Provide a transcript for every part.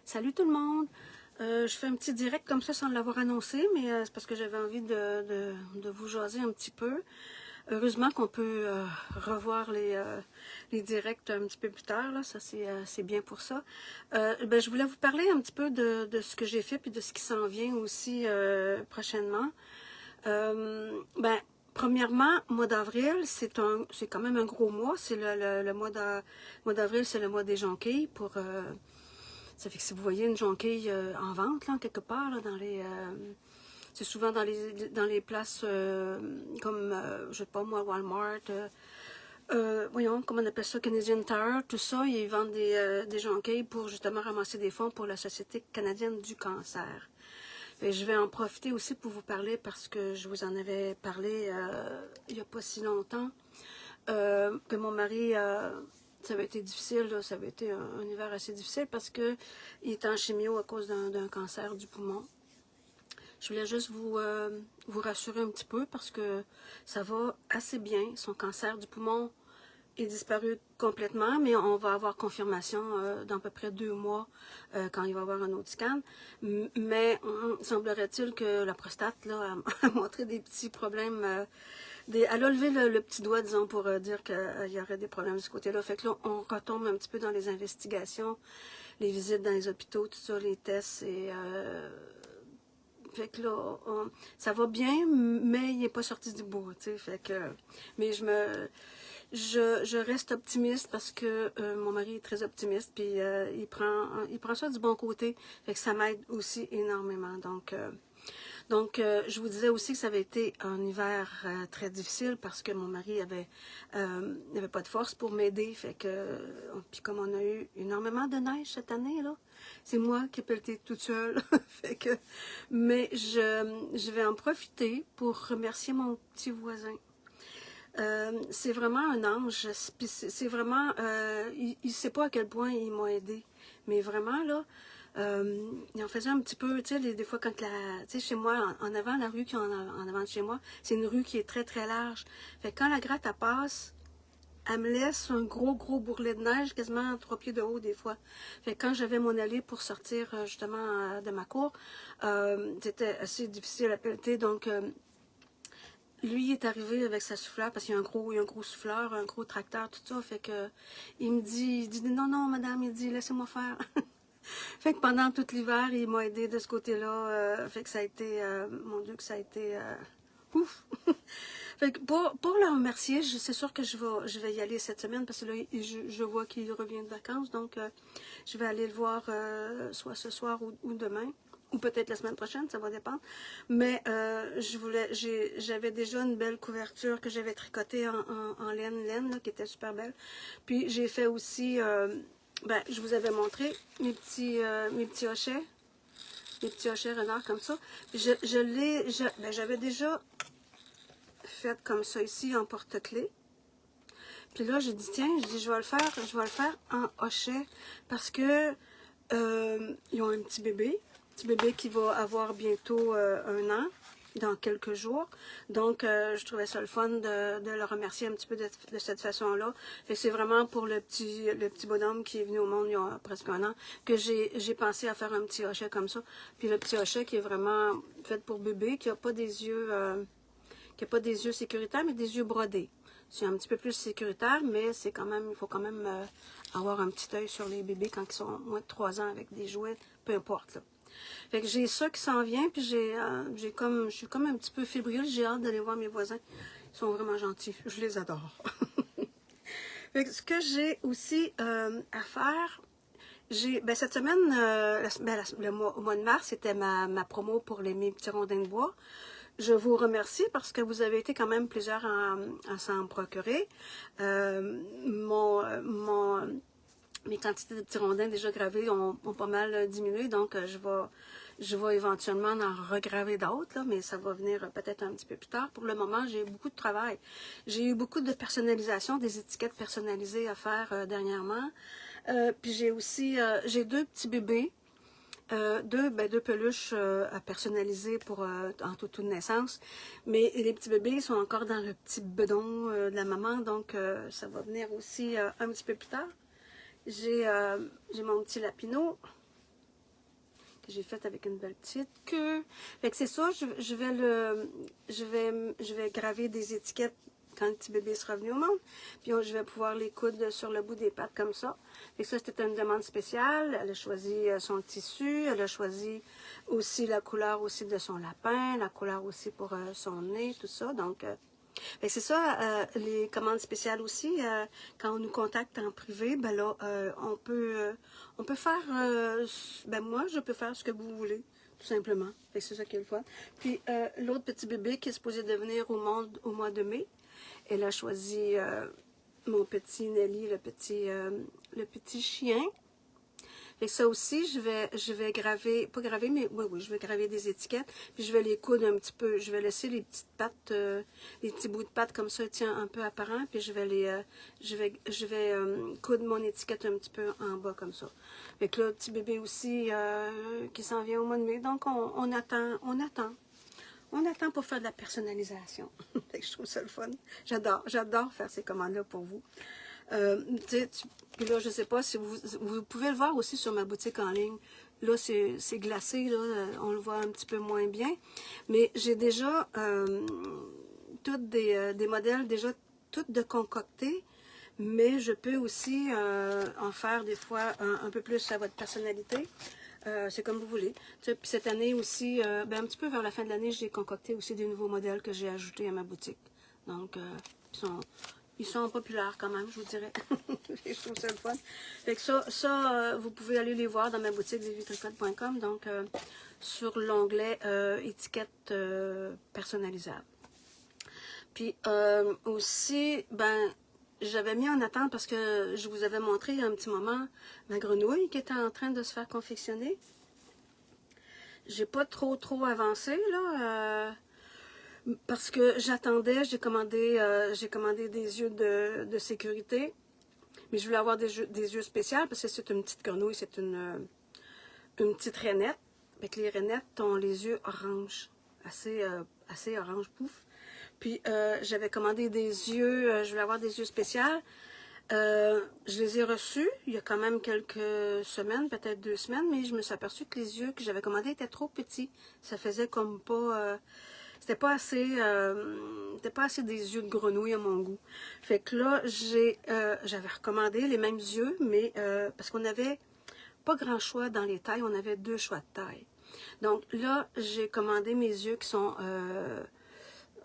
Salut tout le monde! Je fais un petit direct comme ça sans l'avoir annoncé, mais c'est parce que j'avais envie de vous jaser un petit peu. Heureusement qu'on peut revoir les directs un petit peu plus tard, là. Ça c'est bien pour ça. Je voulais vous parler un petit peu de ce que j'ai fait puis de ce qui s'en vient aussi prochainement. Premièrement, mois d'avril, c'est quand même un gros mois. C'est le mois d'avril, c'est le mois des jonquilles pour ça fait que si vous voyez une jonquille en vente, là, quelque part, là, c'est souvent dans les places comme, je sais pas moi, Walmart, voyons, comment on appelle ça, Canadian Tire, tout ça, ils vendent des jonquilles pour justement ramasser des fonds pour la Société canadienne du cancer. Et je vais en profiter aussi pour vous parler parce que je vous en avais parlé il n'y a pas si longtemps, que mon mari... ça avait été difficile, là, ça avait été un hiver assez difficile parce qu'il était en chimio à cause d'un cancer du poumon. Je voulais juste vous rassurer un petit peu parce que ça va assez bien. Son cancer du poumon est disparu complètement, mais on va avoir confirmation dans à peu près 2 mois quand il va y avoir un autre scan. Mais semblerait-il que la prostate là, a montré des petits problèmes. Elle a levé le petit doigt, disons, pour dire qu'il y aurait des problèmes de ce côté-là. Fait que là, on retombe un petit peu dans les investigations, les visites dans les hôpitaux, tout ça, les tests. Fait que là, ça va bien, mais il n'est pas sorti du bois, tu sais. Fait que, mais je reste optimiste parce que mon mari est très optimiste, puis il prend ça du bon côté. Fait que ça m'aide aussi énormément. Donc, je vous disais aussi que ça avait été un hiver très difficile parce que mon mari n'avait pas de force pour m'aider. Fait que, puis comme on a eu énormément de neige cette année, là, c'est moi qui ai pelleté toute seule. Fait que, mais je vais en profiter pour remercier mon petit voisin. C'est vraiment un ange. C'est vraiment, il sait pas à quel point il m'a aidé. Mais vraiment, là, il en faisait un petit peu, tu sais, des fois quand tu sais, chez moi, en avant, la rue qui est en avant de chez moi, c'est une rue qui est très, très large. Fait que quand la gratte, elle passe, elle me laisse un gros bourrelet de neige, quasiment 3 pieds de haut des fois. Fait que quand j'avais mon allée pour sortir justement de ma cour, c'était assez difficile à pelleter, donc... lui est arrivé avec sa souffleur parce qu'il y a un gros souffleur, un gros tracteur, tout ça. Fait que il dit non madame, il dit laissez-moi faire. Fait que pendant tout l'hiver, il m'a aidé de ce côté-là. Fait que ça a été, mon Dieu, que ça a été ouf. Fait que pour le remercier, c'est sûr que je vais y aller cette semaine parce que là, je vois qu'il revient de vacances. Donc, je vais aller le voir soit ce soir ou demain. Ou peut-être la semaine prochaine, ça va dépendre. Mais j'avais déjà une belle couverture que j'avais tricotée en laine là, qui était super belle. Puis j'ai fait aussi, je vous avais montré mes petits hochets. Mes petits hochets renards comme ça. J'avais déjà fait comme ça ici en porte-clés. Puis là, j'ai dit, tiens, je vais le faire en hochet parce que ils ont un petit bébé qui va avoir bientôt 1 an, dans quelques jours. Donc, je trouvais ça le fun de le remercier un petit peu de cette façon-là. Et c'est vraiment pour le petit bonhomme qui est venu au monde il y a presque 1 an que j'ai pensé à faire un petit hochet comme ça. Puis le petit hochet qui est vraiment fait pour bébé, qui n'a pas des yeux... qui n'a pas des yeux sécuritaires, mais des yeux brodés. C'est un petit peu plus sécuritaire, mais c'est quand même, il faut quand même avoir un petit œil sur les bébés quand ils sont moins de 3 ans avec des jouets, peu importe. Là. Fait que j'ai ça qui s'en vient, puis je suis comme un petit peu fébrile, j'ai hâte d'aller voir mes voisins. Ils sont vraiment gentils, je les adore. Fait que ce que j'ai aussi à faire, cette semaine, au mois de mars, c'était ma promo pour mes petits rondins de bois. Je vous remercie parce que vous avez été quand même plusieurs à s'en procurer. Mes quantités de petits rondins déjà gravés ont pas mal diminué, donc je vais éventuellement en regraver d'autres, mais ça va venir peut-être un petit peu plus tard. Pour le moment, j'ai eu beaucoup de travail. J'ai eu beaucoup de personnalisation, des étiquettes personnalisées à faire dernièrement. Puis j'ai aussi, j'ai 2 petits bébés. 2 peluches à personnaliser pour en toute naissance. Mais les petits bébés sont encore dans le petit bedon de la maman, donc ça va venir aussi un petit peu plus tard. J'ai mon petit lapino. que j'ai fait avec une belle petite queue. Fait que c'est ça, je vais graver des étiquettes quand le petit bébé sera venu au monde. Puis je vais pouvoir les coudre sur le bout des pattes comme ça. Et ça, c'était une demande spéciale. Elle a choisi son tissu. Elle a choisi aussi la couleur aussi de son lapin, la couleur aussi pour son nez, tout ça. Donc, c'est ça, les commandes spéciales aussi. Quand on nous contacte en privé, ben là, on peut faire, ben moi, je peux faire ce que vous voulez. Tout simplement. C'est ça qui est le fun. Puis, l'autre petit bébé qui est supposé de venir au monde au mois de mai, elle a choisi mon petit Nelly, le petit chien. Et ça aussi, je vais graver, pas graver, mais oui, je vais graver des étiquettes, puis je vais les coudre un petit peu. Je vais laisser les petites pattes, les petits bouts de pattes comme ça, tiens, un peu apparents, puis je vais coudre mon étiquette un petit peu en bas comme ça. Fait que là, petit bébé aussi qui s'en vient au mois de mai, donc on attend. On attend pour faire de la personnalisation. Je trouve ça le fun. J'adore faire ces commandes-là pour vous. Puis là, je ne sais pas si vous pouvez le voir aussi sur ma boutique en ligne. Là, c'est glacé, là, on le voit un petit peu moins bien. Mais j'ai déjà toutes des modèles déjà toutes de concoctés. Mais je peux aussi en faire des fois un peu plus à votre personnalité. C'est comme vous voulez. Puis cette année aussi, ben un petit peu vers la fin de l'année, j'ai concocté aussi des nouveaux modèles que j'ai ajoutés à ma boutique. Donc, ils sont populaires quand même, je vous dirais. Je trouve ça le fun. Fait que ça vous pouvez aller les voir dans ma boutique vivitricotte.com, donc sur l'onglet étiquette personnalisable. Puis aussi, ben j'avais mis en attente parce que je vous avais montré il y a un petit moment ma grenouille qui était en train de se faire confectionner. J'ai pas trop avancé là parce que j'attendais, j'ai commandé des yeux de sécurité, mais je voulais avoir des yeux spéciaux parce que c'est une petite grenouille, c'est une petite rainette. Avec les rainettes ont les yeux orange, assez orange pouf. Puis, j'avais commandé des yeux, je voulais avoir des yeux spéciaux. Je les ai reçus il y a quand même quelques semaines, peut-être 2 semaines, mais je me suis aperçue que les yeux que j'avais commandés étaient trop petits. Ça faisait comme pas... c'était pas assez des yeux de grenouille à mon goût. Fait que là, j'avais recommandé les mêmes yeux, mais parce qu'on avait pas grand choix dans les tailles, on avait 2 choix de taille. Donc là, j'ai commandé mes yeux qui sont...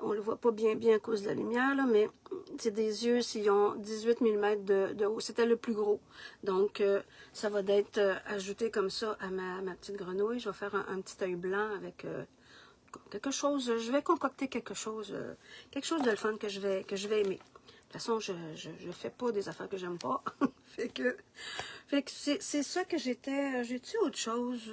on ne le voit pas bien à cause de la lumière, là, mais c'est des yeux, s'ils ont 18 mm de haut. C'était le plus gros. Donc, ça va d'être ajouté comme ça à ma petite grenouille. Je vais faire un petit œil blanc avec quelque chose. Je vais concocter quelque chose de le fun que je vais aimer. De toute façon, je fais pas des affaires que j'aime pas. fait que c'est ça que j'étais... J'ai-tu autre chose?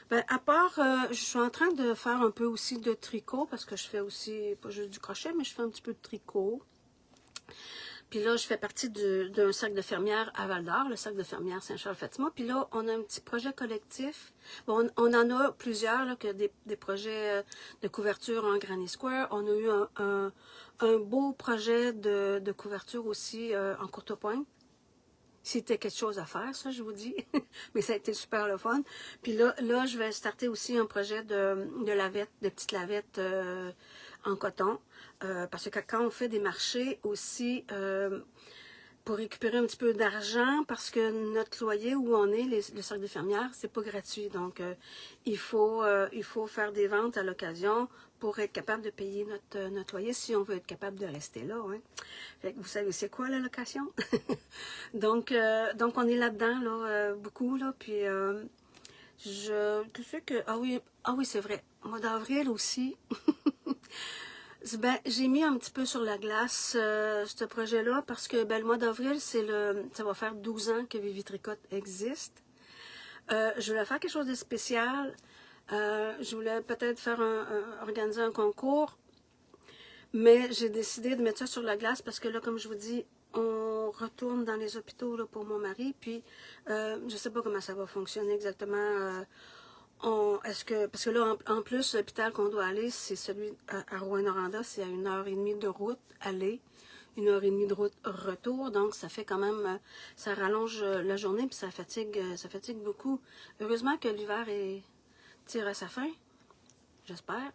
Ben, à part, je suis en train de faire un peu aussi de tricot, parce que je fais aussi, pas juste du crochet, mais je fais un petit peu de tricot. Puis là, je fais partie d'un cercle de fermières à Val-d'Or, le cercle de fermières Saint-Charles-Fatima. Puis là, on a un petit projet collectif. Bon, on en a plusieurs, là, que des projets de couverture en Granny Square. On a eu un beau projet de couverture aussi en Courtepointe. C'était quelque chose à faire, ça, je vous dis. Mais ça a été super le fun. Puis là, je vais starter aussi un projet de lavette, de petites lavettes en coton. Parce que quand on fait des marchés aussi, pour récupérer un petit peu d'argent, parce que notre loyer où on est, le cercle des fermières, c'est pas gratuit. Donc, il faut faire des ventes à l'occasion pour être capable de payer notre loyer si on veut être capable de rester là. Hein. Fait que vous savez c'est quoi la location? donc, on est là-dedans, là, beaucoup, là, puis qu'est-ce que... Ah oui, c'est vrai. Au mois d'avril aussi... Ben, j'ai mis un petit peu sur la glace ce projet-là parce que ben, le mois d'avril, ça va faire 12 ans que Vivitricotte existe. Je voulais faire quelque chose de spécial. Je voulais peut-être organiser un concours, mais j'ai décidé de mettre ça sur la glace parce que là, comme je vous dis, on retourne dans les hôpitaux là, pour mon mari, puis je sais pas comment ça va fonctionner exactement. Parce que là, en plus, l'hôpital qu'on doit aller, c'est celui à Rouyn-Noranda, c'est à 1h30 de route, aller, 1 heure et demie de route retour, donc ça fait quand même, ça rallonge la journée, puis ça fatigue beaucoup. Heureusement que l'hiver tire à sa fin, j'espère.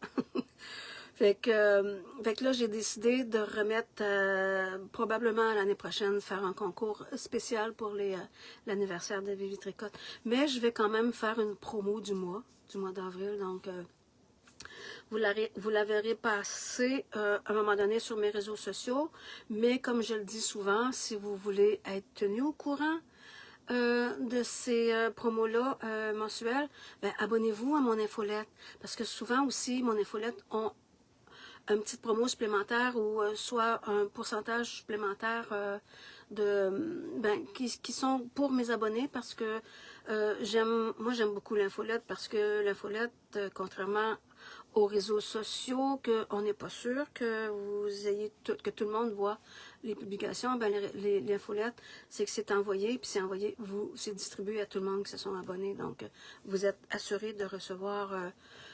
Fait que là, j'ai décidé de remettre, probablement l'année prochaine, faire un concours spécial pour l'anniversaire de Vivi Tricotte. Mais je vais quand même faire une promo du mois d'avril. Donc, vous la verrez passer à un moment donné sur mes réseaux sociaux. Mais comme je le dis souvent, si vous voulez être tenu au courant de ces promos-là mensuels, ben, abonnez-vous à mon infolette. Parce que souvent aussi, mon infolette ont une petite promo supplémentaire ou soit un pourcentage supplémentaire qui sont pour mes abonnés parce que j'aime beaucoup l'infolette parce que l'infolette, contrairement aux réseaux sociaux, qu'on n'est pas sûr que que tout le monde voit les publications, ben l'infolette, c'est que c'est envoyé, puis c'est distribué à tout le monde qui se sont abonnés. Donc, vous êtes assuré de recevoir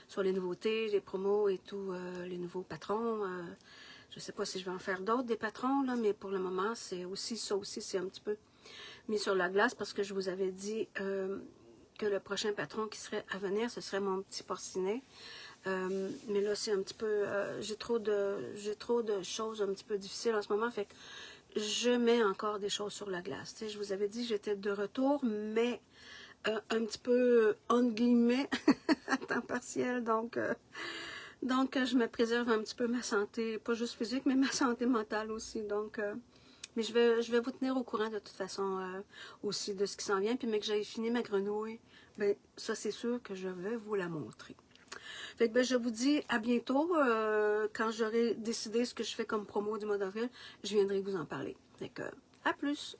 soit les nouveautés, les promos et tout, les nouveaux patrons. Je ne sais pas si je vais en faire d'autres des patrons, là, mais pour le moment, c'est un petit peu mis sur la glace parce que je vous avais dit que le prochain patron qui serait à venir, ce serait mon petit porcinet. Mais là, c'est un petit peu... j'ai trop de choses un petit peu difficiles en ce moment, fait que je mets encore des choses sur la glace. Tu sais, je vous avais dit que j'étais de retour, mais un petit peu, entre guillemets, à temps partiel. Donc, je me préserve un petit peu ma santé, pas juste physique, mais ma santé mentale aussi. Donc, mais je vais vous tenir au courant de toute façon aussi de ce qui s'en vient. Puis, mais que j'aille fini ma grenouille, ben ça, c'est sûr que je vais vous la montrer. Fait que ben, je vous dis à bientôt. Quand j'aurai décidé ce que je fais comme promo du mois d'avril, je viendrai vous en parler. Fait que, à plus!